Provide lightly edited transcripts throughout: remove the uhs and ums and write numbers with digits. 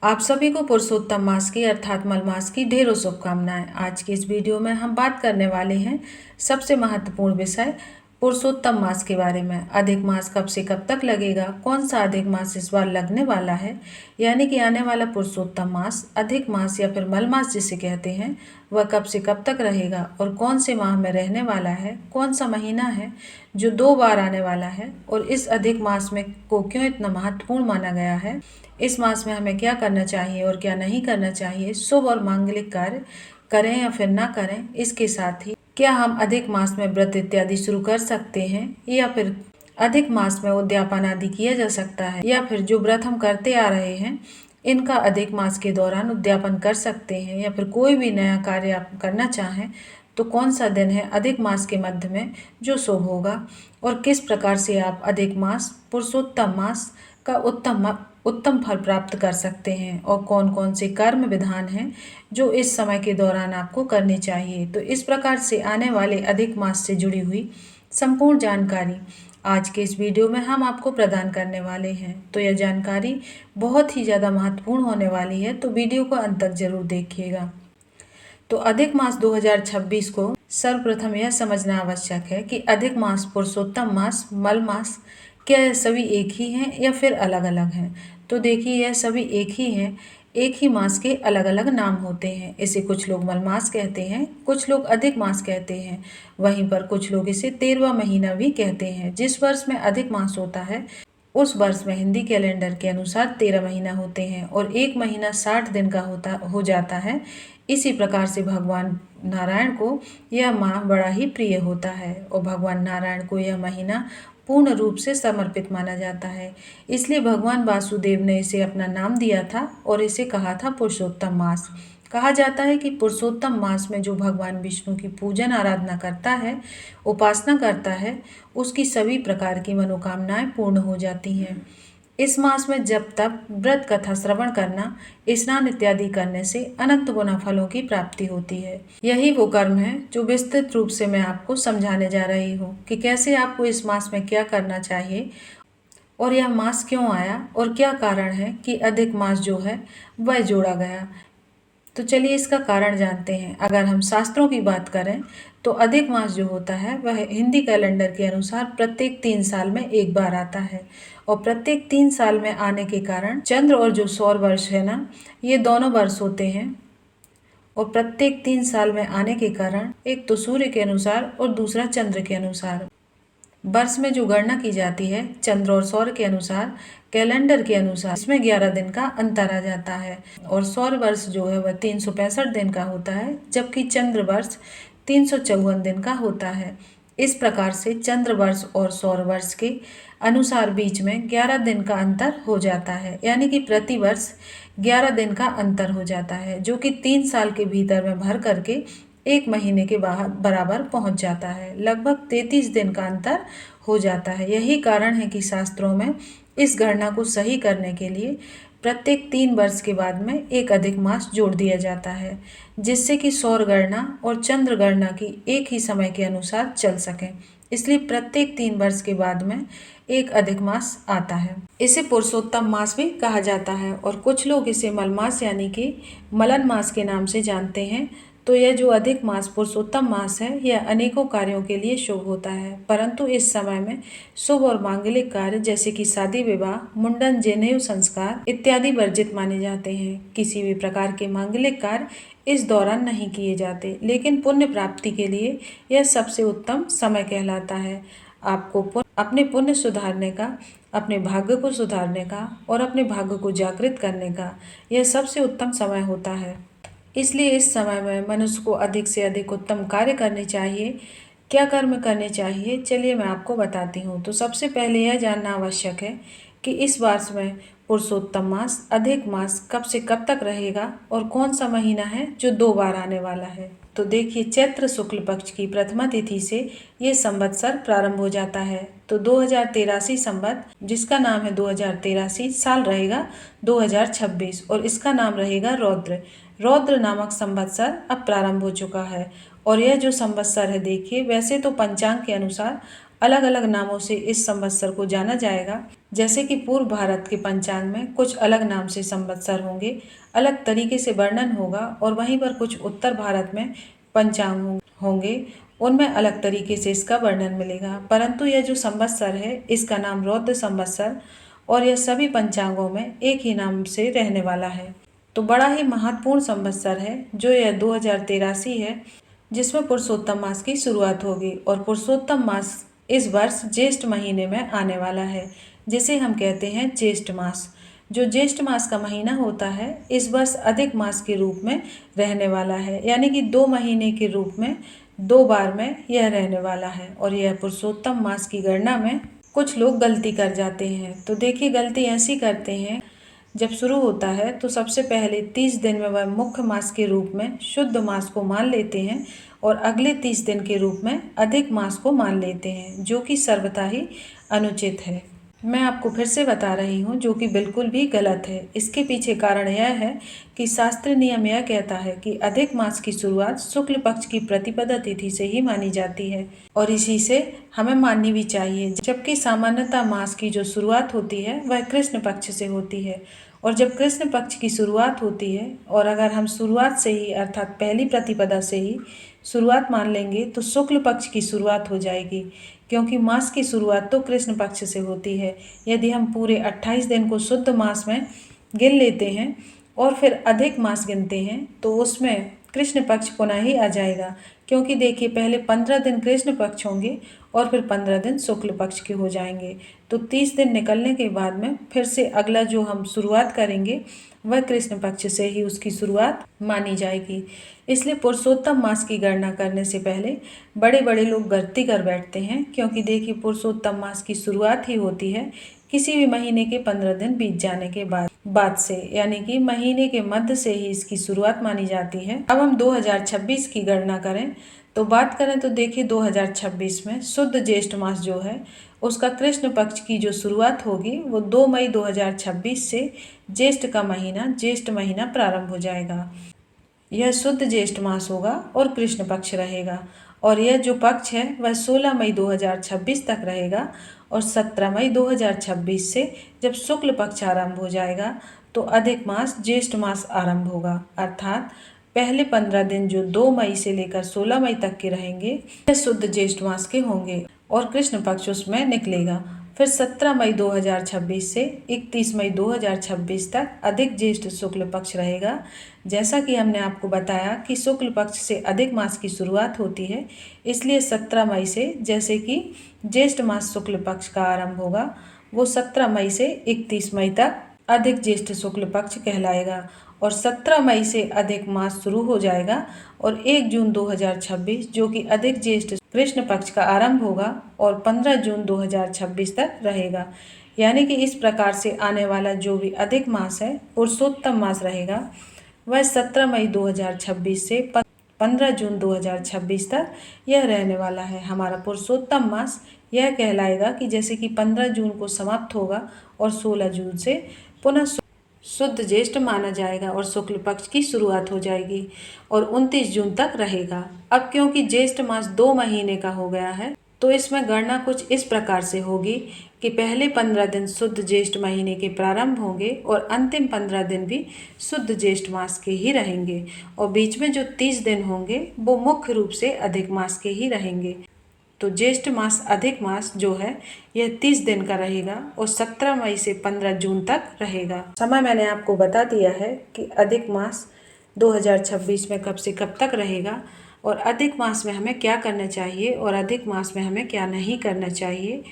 आप सभी को पुरुषोत्तम मास की अर्थात मल मास की ढेरों शुभकामनाएं। आज की इस वीडियो में हम बात करने वाले हैं सबसे महत्वपूर्ण विषय पुरुषोत्तम मास के बारे में। अधिक मास कब से कब तक लगेगा, कौन सा अधिक मास इस बार लगने वाला है, यानी कि आने वाला पुरुषोत्तम मास, अधिक मास या फिर मल मास जिसे कहते हैं, वह कब से कब तक रहेगा और कौन से माह में रहने वाला है, कौन सा महीना है जो 2 बार आने वाला है और इस अधिक मास में को क्यों इतना महत्वपूर्ण माना गया है, इस मास में हमें क्या करना चाहिए और क्या नहीं करना चाहिए, शुभ और मांगलिक कार्य करें या फिर ना करें, इसके साथ ही क्या हम अधिक मास में व्रत इत्यादि शुरू कर सकते हैं या फिर अधिक मास में उद्यापन आदि किया जा सकता है, या फिर जो व्रत हम करते आ रहे हैं इनका अधिक मास के दौरान उद्यापन कर सकते हैं, या फिर कोई भी नया कार्य आप करना चाहें तो कौन सा दिन है अधिक मास के मध्य में जो शुभ होगा, और किस प्रकार से आप अधिक मास पुरुषोत्तम मास का उत्तम फल प्राप्त कर सकते हैं, और कौन कौन से कर्म विधान हैं जो इस समय के दौरान आपको करनी चाहिए। तो इस प्रकार से आने वाले अधिक मास से जुड़ी हुई संपूर्ण जानकारी आज के इस वीडियो में हम आपको प्रदान करने वाले हैं। तो यह जानकारी बहुत ही ज़्यादा महत्वपूर्ण होने वाली है, तो वीडियो को अंत तक जरूर देखिएगा। तो अधिक मास 2026 को सर्वप्रथम यह समझना आवश्यक है कि अधिक मास, पुरुषोत्तम मास, मल मास, क्या यह सभी एक ही हैं या फिर अलग अलग हैं। तो देखिए, यह सभी एक ही हैं। एक ही मास के अलग अलग नाम होते हैं। इसे कुछ लोग मल मास कहते हैं, कुछ लोग अधिक मास कहते हैं, वहीं पर कुछ लोग इसे 13वां महीना भी कहते हैं। जिस वर्ष में अधिक मास होता है उस वर्ष में हिंदी कैलेंडर के अनुसार 13 महीना होते हैं और एक महीना 60 दिन का हो जाता है। इसी प्रकार से भगवान नारायण को यह माह बड़ा ही प्रिय होता है और भगवान नारायण को यह महीना पूर्ण रूप से समर्पित माना जाता है। इसलिए भगवान वासुदेव ने इसे अपना नाम दिया था और इसे कहा था पुरुषोत्तम मास। कहा जाता है कि पुरुषोत्तम मास में जो भगवान विष्णु की पूजन आराधना करता है, उपासना करता है, उसकी सभी प्रकार की मनोकामनाएं पूर्ण हो जाती हैं। इस मास में जब तक व्रत कथा श्रवण करना, स्नान इत्यादि करने से अनंत गुना फलों की प्राप्ति होती है। यही वो कर्म है जो विस्तृत रूप से मैं आपको समझाने जा रही हूँ कि कैसे आपको इस मास में क्या करना चाहिए और यह मास क्यों आया और क्या कारण है कि अधिक मास जो है वह जोड़ा गया। तो चलिए इसका कारण जानते हैं। अगर हम शास्त्रों की बात करें तो अधिक मास जो होता है वह हिंदी कैलेंडर के अनुसार प्रत्येक 3 साल में एक बार आता है, और प्रत्येक 3 साल में आने के कारण चंद्र और जो सौर वर्ष है ना, ये दोनों वर्ष होते हैं, और प्रत्येक 3 साल में आने के कारण एक तो सूर्य के अनुसार और दूसरा चंद्र के अनुसार वर्ष में जो गणना की जाती है चंद्र और सौर के अनुसार, कैलेंडर के अनुसार, इसमें 11 दिन का अंतर आ जाता है। और सौर वर्ष जो है वह 365 दिन का होता है, जबकि चंद्र वर्ष 354 दिन का होता है। इस प्रकार से चंद्र वर्ष और सौर वर्ष के अनुसार बीच में 11 दिन का अंतर हो जाता है, यानी कि प्रति वर्ष 11 दिन का अंतर हो जाता है, जो कि 3 साल के भीतर में भर करके एक महीने के बराबर पहुंच जाता है। लगभग 33 दिन का अंतर हो जाता है। यही कारण है कि शास्त्रों में इस गणना को सही करने के लिए प्रत्येक 3 वर्ष के बाद में एक अधिक मास जोड़ दिया जाता है, जिससे कि सौर गणना और चंद्र गणना की एक ही समय के अनुसार चल सके। इसलिए प्रत्येक 3 वर्ष के बाद में एक अधिक मास आता है। इसे पुरुषोत्तम मास भी कहा जाता है और कुछ लोग इसे मल मास यानी कि मलन मास के नाम से जानते हैं। तो यह जो अधिक मास पुरुषोत्तम मास है यह अनेकों कार्यों के लिए शुभ होता है, परंतु इस समय में शुभ और मांगलिक कार्य जैसे कि शादी विवाह, मुंडन, जनेऊ संस्कार इत्यादि वर्जित माने जाते हैं। किसी भी प्रकार के मांगलिक कार्य इस दौरान नहीं किए जाते, लेकिन पुण्य प्राप्ति के लिए यह सबसे उत्तम समय कहलाता है। आपको अपने पुण्य सुधारने का, अपने भाग्य को सुधारने का और अपने भाग्य को जागृत करने का यह सबसे उत्तम समय होता है। इसलिए इस समय में मनुष्य को अधिक से अधिक उत्तम कार्य करने चाहिए। क्या कर्म करने चाहिए, चलिए मैं आपको बताती हूँ। तो सबसे पहले यह जानना आवश्यक है कि इस वर्ष में पुरुषोत्तम मास, अधिक मास कब से कब तक रहेगा और कौन सा महीना है जो 2 बार आने वाला है। तो देखिए, चैत्र शुक्ल पक्ष की प्रथमा तिथि से ये संवत्सर प्रारंभ हो जाता है। तो 2083 संवत, जिसका नाम है 2083, साल रहेगा 2026 और इसका नाम रहेगा रौद्र। रौद्र नामक संवत्सर अब प्रारंभ हो चुका है और यह जो संवत्सर है, देखिए वैसे तो पंचांग के अनुसार अलग अलग नामों से इस संवत्सर को जाना जाएगा। जैसे कि पूर्व भारत के पंचांग में कुछ अलग नाम से संवत्सर होंगे, अलग तरीके से वर्णन होगा, और वहीं पर कुछ उत्तर भारत में पंचांग होंगे, उनमें अलग तरीके से इसका वर्णन मिलेगा। परंतु यह जो संवत्सर है इसका नाम रौद्र संवत्सर, और यह सभी पंचांगों में एक ही नाम से रहने वाला है। तो बड़ा ही महत्वपूर्ण संवत्सर है जो यह 2083 है, जिसमें पुरुषोत्तम मास की शुरुआत होगी। और पुरुषोत्तम मास इस वर्ष ज्येष्ठ महीने में आने वाला है, जिसे हम कहते हैं ज्येष्ठ मास। जो ज्येष्ठ मास का महीना होता है इस वर्ष अधिक मास के रूप में रहने वाला है, यानी कि 2 महीने के रूप में 2 बार में यह रहने वाला है। और यह पुरुषोत्तम मास की गणना में कुछ लोग गलती कर जाते हैं। तो देखिए, गलती ऐसी करते हैं, जब शुरू होता है तो सबसे पहले 30 दिन में वह मुख्य मास के रूप में शुद्ध मास को मान लेते हैं, और अगले 30 दिन के रूप में अधिक मास को मान लेते हैं, जो कि सर्वथा ही अनुचित है। मैं आपको फिर से बता रही हूँ, जो कि बिल्कुल भी गलत है। इसके पीछे कारण यह है कि शास्त्र नियम यह कहता है कि अधिक मास की शुरुआत शुक्ल पक्ष की प्रतिपदा तिथि से ही मानी जाती है, और इसी से हमें माननी भी चाहिए। जबकि सामान्यतः मास की जो शुरुआत होती है वह कृष्ण पक्ष से होती है, और जब कृष्ण पक्ष की शुरुआत होती है, और अगर हम शुरुआत से ही अर्थात पहली प्रतिपदा से ही शुरुआत मान लेंगे तो शुक्ल पक्ष की शुरुआत हो जाएगी, क्योंकि मास की शुरुआत तो कृष्ण पक्ष से होती है। यदि हम पूरे 28 दिन को शुद्ध मास में गिन लेते हैं और फिर अधिक मास गिनते हैं तो उसमें कृष्ण पक्ष पुनः ही आ जाएगा, क्योंकि देखिए, पहले 15 दिन कृष्ण पक्ष होंगे और फिर 15 दिन शुक्ल पक्ष के हो जाएंगे। तो 30 दिन निकलने के बाद में फिर से अगला जो हम शुरुआत करेंगे वह कृष्ण पक्ष से ही उसकी शुरुआत मानी जाएगी। इसलिए पुरुषोत्तम मास की गणना करने से पहले बड़े बड़े लोग गलती कर बैठते हैं, क्योंकि देखिए, पुरुषोत्तम मास की शुरुआत ही होती है किसी भी महीने के 15 दिन बीत जाने के बाद से, यानी कि महीने के मध्य से ही इसकी शुरुआत मानी जाती है। अब हम 2026 की गणना करें तो बात करें तो देखिए, 2026 में शुद्ध ज्येष्ठ मास जो है उसका कृष्ण पक्ष की जो शुरुआत होगी वो 2 मई 2026 से ज्येष्ठ महीना प्रारंभ हो जाएगा। यह शुद्ध ज्येष्ठ मास होगा और कृष्ण पक्ष रहेगा, और यह जो पक्ष है वह 16 मई 2026 तक रहेगा, और 17 मई 2026 से जब शुक्ल पक्ष आरंभ हो जाएगा तो अधिक मास ज्येष्ठ मास आरंभ होगा। अर्थात पहले 15 दिन जो 2 मई से लेकर 16 मई तक के रहेंगे यह शुद्ध ज्येष्ठ मास के होंगे, और कृष्ण पक्ष उसमें निकलेगा। फिर 17 मई 2026 से 31 मई 2026 तक अधिक ज्येष्ठ शुक्ल पक्ष रहेगा। जैसा कि हमने आपको बताया कि शुक्ल पक्ष से अधिक मास की शुरुआत होती है, इसलिए 17 मई से जैसे कि ज्येष्ठ मास शुक्ल पक्ष का आरंभ होगा, वो 17 मई से 31 मई तक अधिक ज्येष्ठ शुक्ल पक्ष कहलाएगा, और 17 मई से अधिक मास शुरू हो जाएगा, और 1 जून 2026 जो कि अधिक ज्येष्ठ कृष्ण पक्ष का आरंभ होगा और 15 जून 2026 तक रहेगा। यानी कि इस प्रकार से आने वाला जो भी अधिक मास है पुरुषोत्तम मास रहेगा, वह 17 मई 2026 से 15 जून 2026 तक यह रहने वाला है। हमारा पुरुषोत्तम मास यह कहलाएगा कि जैसे कि 15 जून को समाप्त होगा और 16 जून से पुनः शुद्ध ज्येष्ठ माना जाएगा और शुक्ल पक्ष की शुरुआत हो जाएगी और 29 जून तक रहेगा। अब क्योंकि ज्येष्ठ मास 2 महीने का हो गया है तो इसमें गणना कुछ इस प्रकार से होगी कि पहले 15 दिन शुद्ध ज्येष्ठ महीने के प्रारंभ होंगे और अंतिम 15 दिन भी शुद्ध ज्येष्ठ मास के ही रहेंगे, और बीच में जो 30 दिन होंगे वो मुख्य रूप से अधिक मास के ही रहेंगे। तो ज्येष्ठ मास अधिक मास जो है यह 30 दिन का रहेगा और 17 मई से 15 जून तक रहेगा। समय मैंने आपको बता दिया है कि अधिक मास 2026 में कब से कब तक रहेगा और अधिक मास में हमें क्या करना चाहिए और अधिक मास में हमें क्या नहीं करना चाहिए।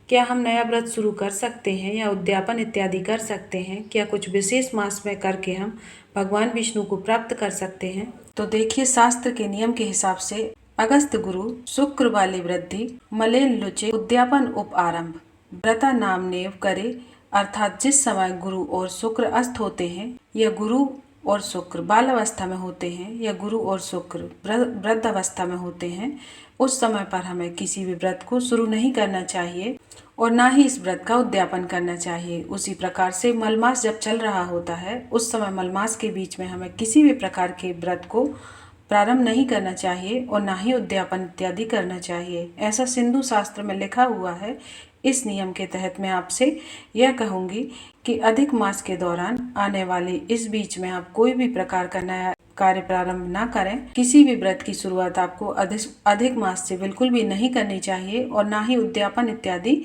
क्या हम नया व्रत शुरू कर सकते हैं या उद्यापन इत्यादि कर सकते हैं, क्या कुछ विशेष मास में करके हम भगवान विष्णु को प्राप्त कर सकते हैं। तो देखिए, शास्त्र के नियम के हिसाब से अगस्त गुरु शुक्र वाली वृद्धि मलेन लुचे उद्यापन उप आरंभ व्रता नाम नेव करे, अर्थात जिस समय गुरु और शुक्र अस्त होते हैं या गुरु और शुक्र बाल अवस्था में होते हैं या गुरु और शुक्र वृद्ध अवस्था में होते हैं, उस समय पर हमें किसी भी व्रत को शुरू नहीं करना चाहिए और ना ही इस व्रत का उद्यापन करना चाहिए। उसी प्रकार से मलमास जब चल रहा होता है उस समय मलमास के बीच में हमें किसी भी प्रकार के व्रत को प्रारंभ नहीं करना चाहिए और ना ही उद्यापन इत्यादि करना चाहिए, ऐसा सिंधु शास्त्र में लिखा हुआ है। इस नियम के तहत मैं आपसे यह कहूँगी कि अधिक मास के दौरान आने वाले इस बीच में आप कोई भी प्रकार का नया कार्य प्रारंभ ना करें। किसी भी व्रत की शुरुआत आपको अधिक मास से बिल्कुल भी नहीं करनी चाहिए और ना ही उद्यापन इत्यादि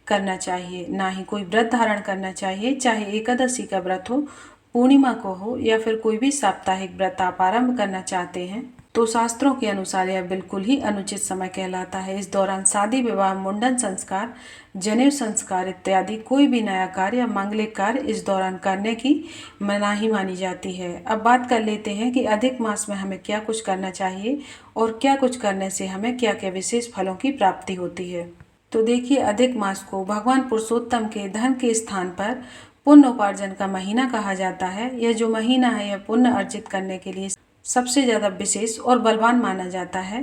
करना चाहिए, ना ही कोई व्रत धारण करना चाहिए, चाहे एकादशी का व्रत हो, पूर्णिमा को हो या फिर कोई भी साप्ताहिक व्रत आप आरंभ करना चाहते हैं तो शास्त्रों के अनुसार यह बिल्कुल ही अनुचित समय कहलाता है। इस दौरान शादी विवाह, मुंडन संस्कार, जनेऊ संस्कार इत्यादि कोई भी नया कार्य या मांगलिक कार्य इस दौरान करने की मनाही मानी जाती है। अब बात कर लेते हैं कि अधिक मास में हमें क्या कुछ करना चाहिए और क्या कुछ करने से हमें क्या क्या विशेष फलों की प्राप्ति होती है। तो देखिए, अधिक मास को भगवान पुरुषोत्तम के धन के स्थान पर पुण्य उपार्जन का महीना कहा जाता है। यह जो महीना है यह पुण्य अर्जित करने के लिए सबसे ज़्यादा विशेष और बलवान माना जाता है।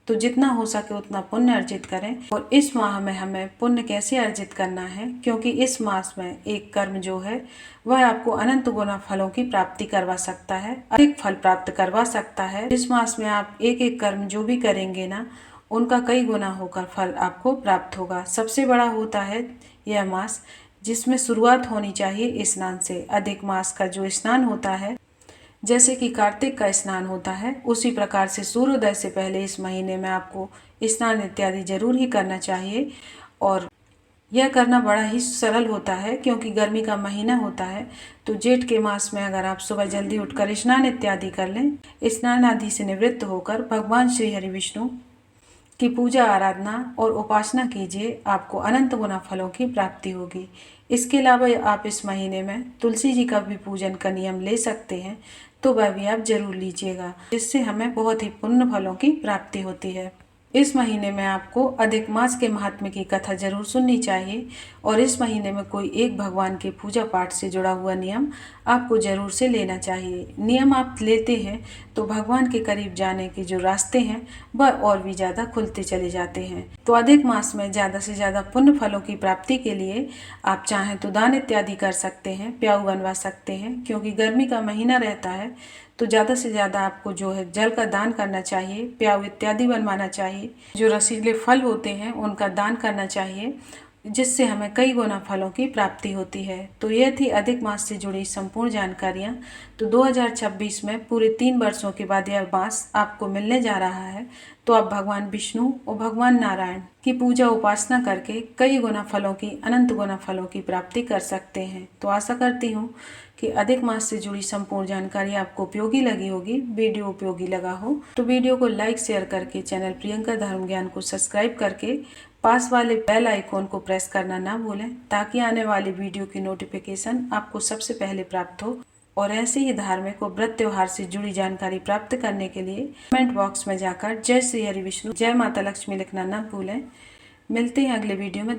तो जितना हो सके उतना पुण्य अर्जित करें। और इस माह में हमें पुण्य कैसे अर्जित करना है, क्योंकि इस मास में एक कर्म जो है वह आपको अनंत गुना फलों की प्राप्ति करवा सकता है, अधिक फल प्राप्त करवा सकता है। इस मास में आप एक एक कर्म जो भी करेंगे ना, उनका कई गुना होकर फल आपको प्राप्त होगा। सबसे बड़ा होता है यह मास जिसमें शुरुआत होनी चाहिए स्नान से। अधिक मास का जो स्नान होता है, जैसे कि कार्तिक का स्नान होता है, उसी प्रकार से सूर्योदय से पहले इस महीने में आपको स्नान इत्यादि जरूर ही करना चाहिए। और यह करना बड़ा ही सरल होता है, क्योंकि गर्मी का महीना होता है। तो जेठ के मास में अगर आप सुबह जल्दी उठकर स्नान इत्यादि कर लें, स्नान आदि से निवृत्त होकर भगवान श्री हरि विष्णु की पूजा आराधना और उपासना कीजिए, आपको अनंत गुना फलों की प्राप्ति होगी। इसके अलावा आप इस महीने में तुलसी जी का भी पूजन का नियम ले सकते हैं, तो वह भी आप जरूर लीजिएगा, जिससे हमें बहुत ही पुण्य फलों की प्राप्ति होती है। इस महीने में आपको अधिक मास के महात्म्य की कथा जरूर सुननी चाहिए और इस महीने में कोई एक भगवान के पूजा पाठ से जुड़ा हुआ नियम आपको जरूर से लेना चाहिए। नियम आप लेते हैं तो भगवान के करीब जाने के जो रास्ते हैं वह और भी ज़्यादा खुलते चले जाते हैं। तो अधिक मास में ज़्यादा से ज़्यादा पुण्य फलों की प्राप्ति के लिए आप चाहें तो दान इत्यादि कर सकते हैं, प्याऊ बनवा सकते हैं, क्योंकि गर्मी का महीना रहता है। तो ज़्यादा से ज़्यादा आपको जो है जल का दान करना चाहिए, प्याऊ इत्यादि बनवाना चाहिए, जो रसीले फल होते हैं उनका दान करना चाहिए, जिससे हमें कई गुना फलों की प्राप्ति होती है। तो यह थी अधिक मास से जुड़ी संपूर्ण जानकारियाँ। तो 2026 में पूरे 3 वर्षों के बाद यह मास आपको मिलने जा रहा है। तो आप भगवान विष्णु और भगवान नारायण की पूजा उपासना करके कई गुना फलों की, अनंत गुना फलों की प्राप्ति कर सकते हैं। तो आशा करती हूँ कि अधिक मास से जुड़ी संपूर्ण जानकारी आपको उपयोगी लगी होगी। वीडियो उपयोगी लगा हो तो वीडियो को लाइक शेयर करके चैनल प्रियंका धर्म ज्ञान को सब्सक्राइब करके पास वाले बेल आइकॉन को प्रेस करना ना भूलें, ताकि आने वाली वीडियो की नोटिफिकेशन आपको सबसे पहले प्राप्त हो। और ऐसे ही धार्मिक और व्रत त्योहार से जुड़ी जानकारी प्राप्त करने के लिए कमेंट बॉक्स में जाकर जय श्री हरि विष्णु, जय माता लक्ष्मी लिखना ना भूलें। मिलते हैं अगले वीडियो में।